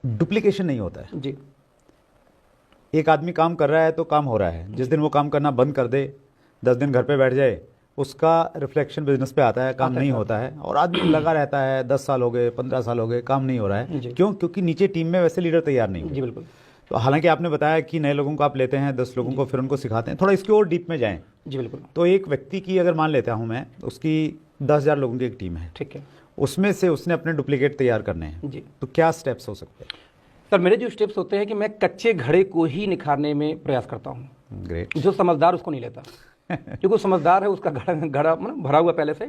Duplication नहीं होता है। जी एक आदमी काम कर रहा है तो काम हो रहा है, जिस दिन वो काम करना बंद कर दे, 10 दिन घर पे बैठ जाए, उसका रिफ्लेक्शन बिजनेस पे आता है, काम नहीं होता है। और आदमी लगा रहता है, 10 साल हो गए, 15 साल हो गए, काम नहीं हो रहा है। क्यों? क्योंकि नीचे टीम में वैसे लीडर तैयार नहीं हुए। जी बिल्कुल। तो हालांकि आपने बताया कि नए लोगों को आप लेते हैं, 10 लोगों को, फिर उनको सिखाते हैं। थोड़ा इसके और डीप में जाएं। जी बिल्कुल। तो एक व्यक्ति की अगर मान लेता हूं मैं, उसकी 10,000 लोगों की एक टीम है, ठीक है, उसमें से उसने अपने डुप्लीकेट तैयार करने हैं, जी तो क्या स्टेप्स हो सकते हैं? सर, मेरे जो स्टेप्स होते हैं कि मैं कच्चे घड़े को ही निखारने में प्रयास करता हूँ। ग्रेट। जो समझदार उसको नहीं लेता क्योंकि वो समझदार है, उसका घड़ा मतलब भरा हुआ पहले से।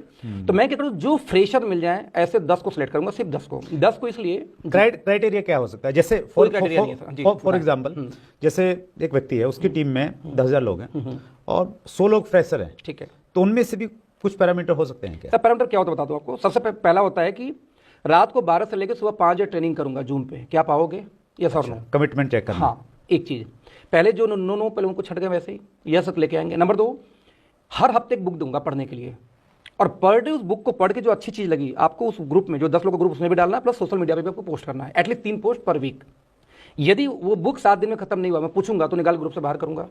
तो मैं क्या करूँ, जो फ्रेशर मिल जाए ऐसे 10 को सिलेक्ट करूंगा, सिर्फ 10 को इसलिए। क्राइटेरिया क्या हो सकता है? जैसे फॉर एग्जाम्पल, जैसे एक व्यक्ति है, उसकी टीम में 10,000 लोग हैं और 100 लोग फ्रेशर हैं, ठीक है, तो उनमें से भी कुछ पैरामीटर हो सकते हैं क्या? सर पैरामीटर क्या होता है बता दो आपको। सबसे पहला होता है कि रात को 12 से लेकर सुबह 5 बजे ट्रेनिंग करूंगा जूम पे, क्या पाओगे? यस और नो? कमिटमेंट चेक करना। हाँ, एक चीज पहले जो नो पहले उनको छट गए, वैसे ही यस लेके आएंगे। नंबर 2, हर हफ्ते एक बुक दूंगा पढ़ने के लिए, और पर डे उस बुक को पढ़ के जो अच्छी चीज लगी आपको उस ग्रुप में, जो 10 लोगों का ग्रुप, उसमें भी डालना है, प्लस सोशल मीडिया पे भी आपको पोस्ट करना है, एटलीस्ट 3 पोस्ट पर वीक। यदि वो बुक 7 दिन में खत्म नहीं हुआ, मैं पूछूंगा तो निकाल ग्रुप से बाहर करूंगा।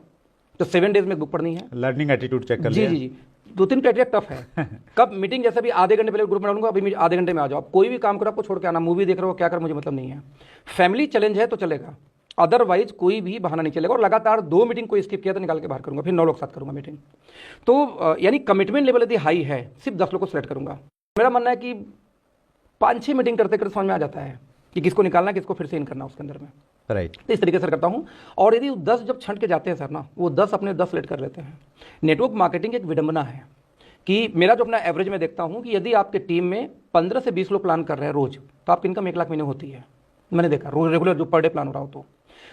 तो 7 डेज में बुक पढ़नी है। लर्निंग एटीट्यूड चेक कर जी लिया। जी जी, 2-3 क्राइटेरिया टफ है। कब मीटिंग, जैसे भी आधे घंटे पहले ग्रुप में डालूंगा, अभी आधे घंटे में आ जाओ। आप कोई भी काम करो, आपको छोड़ के आना, मूवी देख रहे हो क्या कर, मुझे मतलब नहीं है। फैमिली चैलेंज है तो चलेगा, अदरवाइज कोई भी बहाना नहीं चलेगा। और लगातार 2 मीटिंग को स्किप किया तो निकाल के बाहर करूंगा, फिर 9 लोग साथ करूंगा मीटिंग। तो यानी कमिटमेंट लेवल यदि हाई है, सिर्फ 10 लोग को सिलेक्ट करूंगा। मेरा मानना है कि 5-6 मीटिंग करते करते समझ में आ जाता है कि किसको निकालना, किसको फिर से इन करना उसके अंदर में। राइट। तो इस तरीके से करता हूं। और यदि 10 जब छंट के जाते हैं सर ना, वो 10 अपने 10 सिलेक्ट कर लेते हैं। नेटवर्क मार्केटिंग एक विडंबना है कि मेरा जो अपना एवरेज में देखता हूं कि यदि आपके टीम में 15 से 20 लोग प्लान कर रहे हैं रोज, तो आपकी इनकम 1 लाख महीने होती है। मैंने देखा रोज रेगुलर जो पर डे प्लान हो रहा हो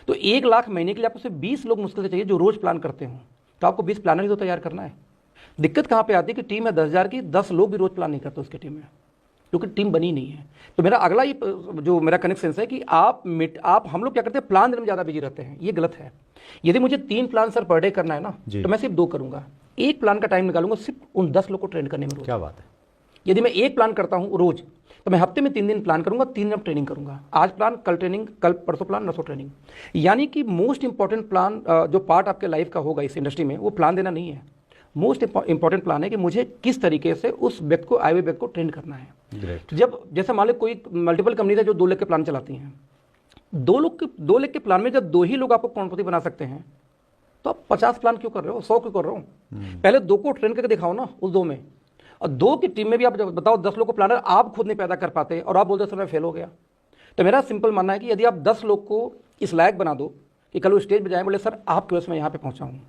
तो 1 लाख महीने के लिए आपको सिर्फ 20 लोग मुश्किल से चाहिए जो रोज प्लान करते हो। तो आपको 20 प्लानर ही तो तैयार करना है। दिक्कत कहाँ पे आती है कि टीम है 10,000 की, 10 लोग भी रोज प्लान नहीं करते उसकी टीम में, क्योंकि टीम बनी नहीं है। तो मेरा अगला ये जो मेरा कनेक्शन है कि आप हम लोग क्या करते हैं, प्लान देने में ज़्यादा बिजी रहते हैं, ये गलत है। यदि मुझे 3 प्लान सर पर डे करना है ना, तो मैं सिर्फ 2 करूंगा। 1 प्लान का टाइम निकालूंगा सिर्फ उन 10 लोग को ट्रेन करने में रोज। क्या बात है। यदि मैं 1 प्लान करता हूं रोज, तो मैं हफ्ते में 3 दिन प्लान करूंगा, 3 दिन ट्रेनिंग करूंगा। आज प्लान, कल ट्रेनिंग, कल परसों प्लान, नरसों ट्रेनिंग। यानी कि मोस्ट इंपॉर्टेंट प्लान जो पार्ट आपके लाइफ का होगा इस इंडस्ट्री में, वो प्लान देना नहीं है। मोस्ट इंपॉर्टेंट प्लान है कि मुझे किस तरीके से उस व्यक्ति को, आए हुए व्यक्ति को ट्रेन करना है। Great. जब जैसे मान लो कोई मल्टीपल कंपनी है जो 2 लाख के प्लान चलाती हैं, 2 लाख के प्लान में जब 2 ही लोग आपको करोड़पति बना सकते हैं, तो आप 50 प्लान क्यों कर रहे हो, 100 क्यों कर रहे हो? पहले 2 को ट्रेन करके दिखाओ ना उस 2 में। और 2 की टीम में भी आप बताओ 10 लोग को प्लानर आप खुद नहीं पैदा कर पाते और आप बोलते सर मैं फेल हो गया। तो मेरा सिंपल मानना है कि यदि आप 10 लोग को इस लायक बना दो कि कल वो स्टेज पर जाए, बोले सर आपकी वजह से मैं यहाँ पे पहुंचा हूँ,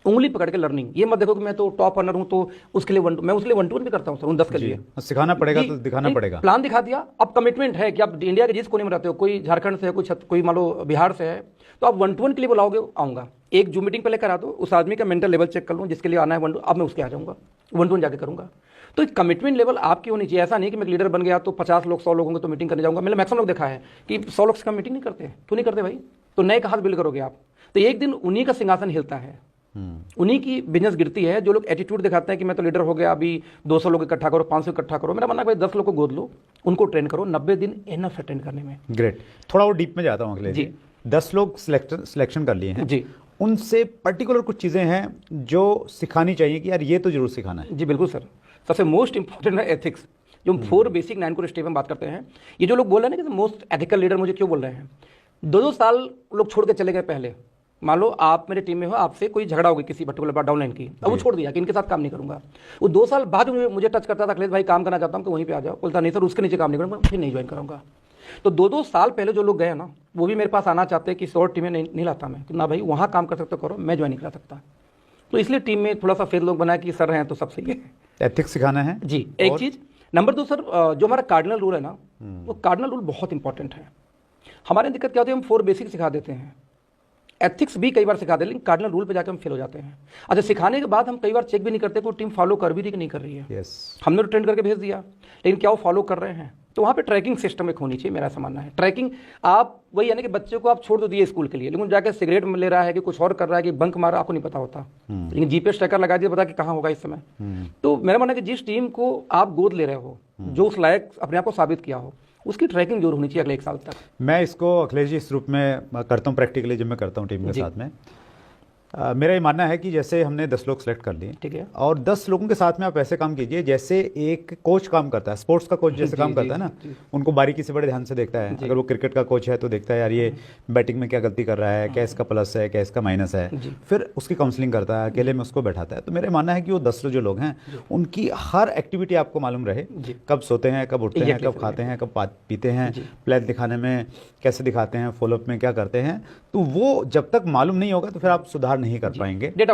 उंगली पकड़ के लर्निंग। ये मत देखो कि मैं तो टॉप रनर हूं, तो उसके लिए मैं उसके लिए 1-to-1 भी करता हूं सर, उन 10 के लिए सिखाना पड़ेगा, तो दिखाना पड़ेगा। प्लान दिखा दिया। अब कमिटमेंट है कि आप इंडिया के जिस कोने में रहते हो, कोई झारखंड से है, कोई मान लो बिहार से है, तो आप 1-to-1 के लिए बुलाओगे, आऊंगा। एक जूम मीटिंग पहले करा दो, उस आदमी का मेंटल लेवल चेक कर लूँ, जिसके लिए आना है 1-to-1, अब मैं उसके आ जाऊंगा, 1-to-1 जाके करूंगा। तो एक कमिटमेंट लेवल आपकी होनी चाहिए। ऐसा नहीं कि मैं लीडर बन गया तो 50 लोग 100 लोग होंगे तो मीटिंग करने जाऊंगा। मैंने मैक्सिमम लोग देखा है कि 100 लोग से कम मीटिंग नहीं करते। क्यों नहीं करते भाई? तो नए कहाँ बिल्ड करोगे आप? तो एक दिन उन्हीं का सिंहासन हिलता है, उन्हीं की बिजनेस गिरती है। जो लोग एटीट्यूड दिखाते हैं कि मैं तो लीडर हो गया, अभी 200 लोग इकट्ठा करो, 500 इकट्ठा करो, मेरा मानना है भाई 10 लोग को गोद लो, उनको ट्रेन करो, 90 दिन इनफ है ट्रेन करने में। ग्रेट। थोड़ा और डीप में जाता हूँ अगले जी। 10 लोग सिलेक्शन कर लिए हैं जी, उनसे पर्टिकुलर कुछ चीज़ें हैं जो सिखानी चाहिए कि यार ये तो जरूर सिखाना है। जी बिल्कुल सर। सबसे मोस्ट इंपॉर्टेंट है एथिक्स, जो हम 4 बेसिक 9 को स्टेप में बात करते हैं। ये जो लोग बोल रहे हैं ना कि मोस्ट एथिकल लीडर मुझे क्यों बोल रहे हैं, 2-2 साल लोग छोड़ के चले गए। पहले मान लो आप मेरे टीम में हो, आपसे कोई झगड़ा हो गई किसी पर्टिकुलर बात डाउनलाइन की, अब वो छोड़ दिया कि इनके साथ काम नहीं करूंगा। वो 2 साल बाद मुझे टच करता था, अखिलेश भाई काम करना चाहता हूँ कि वहीं पे आ जाओ, बोलता नहीं सर उसके नीचे काम नहीं करूँगा, फिर नहीं ज्वाइन करूँगा। तो 2-2 साल पहले जो लोग गए ना, वो भी मेरे पास आना चाहते हैं कि शॉर्ट टीम में नहीं लाता मैं, कि ना भाई वहाँ काम कर सकते हो करो, मैं ज्वाइन नहीं करा सकता। तो इसलिए टीम में थोड़ा सा फेर लोग बनाया कि सर हैं तो सब सही है। एथिक्स सिखाना है जी, एक चीज़। नंबर 2 सर, जो हमारा कार्डिनल रूल है ना, वो कार्डिनल रूल बहुत इंपॉर्टेंट है। हमारे दिक्कत क्या होती है, हम 4 बेसिक सिखा देते हैं, एथिक्स भी कई बार सिखा दे, लेकिन कार्डिनल रूल पे जाकर हम फेल हो जाते हैं। अच्छा, सिखाने के बाद हम कई बार चेक भी नहीं करते कि वो टीम फॉलो कर भी रही कि नहीं कर रही है। yes. हमने तो ट्रेंड करके भेज दिया, लेकिन क्या वो फॉलो कर रहे हैं? तो वहाँ पे ट्रैकिंग सिस्टम एक होनी चाहिए, मेरा ऐसा मानना है। ट्रैकिंग आप वही यानी कि बच्चे को आप छोड़ दो दिए स्कूल के लिए, लेकिन जाकर सिगरेट ले रहा है कि कुछ और कर रहा है कि बंक मारा, आपको नहीं पता होता, लेकिन जीपीएस ट्रैकर लगा दिया, पता कि कहाँ होगा इस समय। तो मेरा मानना है कि जिस टीम को आप गोद ले रहे हो, जो उस लायक अपने आप को साबित किया हो, उसकी ट्रैकिंग जरूर होनी चाहिए अगले 1 साल तक। मैं इसको अखिलेश जी इस रूप में करता हूँ प्रैक्टिकली, जब मैं करता हूँ टीम के जी। साथ में। मेरा ये मानना है कि जैसे हमने 10 लोग सेलेक्ट कर लिए, ठीक है। और 10 लोगों के साथ में आप ऐसे काम कीजिए जैसे एक कोच काम करता है, स्पोर्ट्स का कोच जैसे जी, काम जी, करता है ना, जी। उनको बारीकी से बड़े ध्यान से देखता है। जी। अगर वो क्रिकेट का कोच है तो देखता है यार ये बैटिंग में क्या गलती कर रहा है, क्या इसका प्लस है, क्या इसका माइनस है, जी। फिर उसकी काउंसलिंग करता है, अकेले में उसको बैठाता है। तो मेरा मानना है कि वो 10 जो लोग हैं उनकी हर एक्टिविटी आपको मालूम रहे, जी। कब सोते हैं, कब उठते हैं, Exactly, कब खाते हैं, कब पीते हैं, जी। प्लेन दिखाने में कैसे दिखाते हैं, फॉलोअप में क्या करते हैं। तो वो जब तक मालूम नहीं होगा तो फिर आप सुधार नहीं कर पाएंगे। डेटा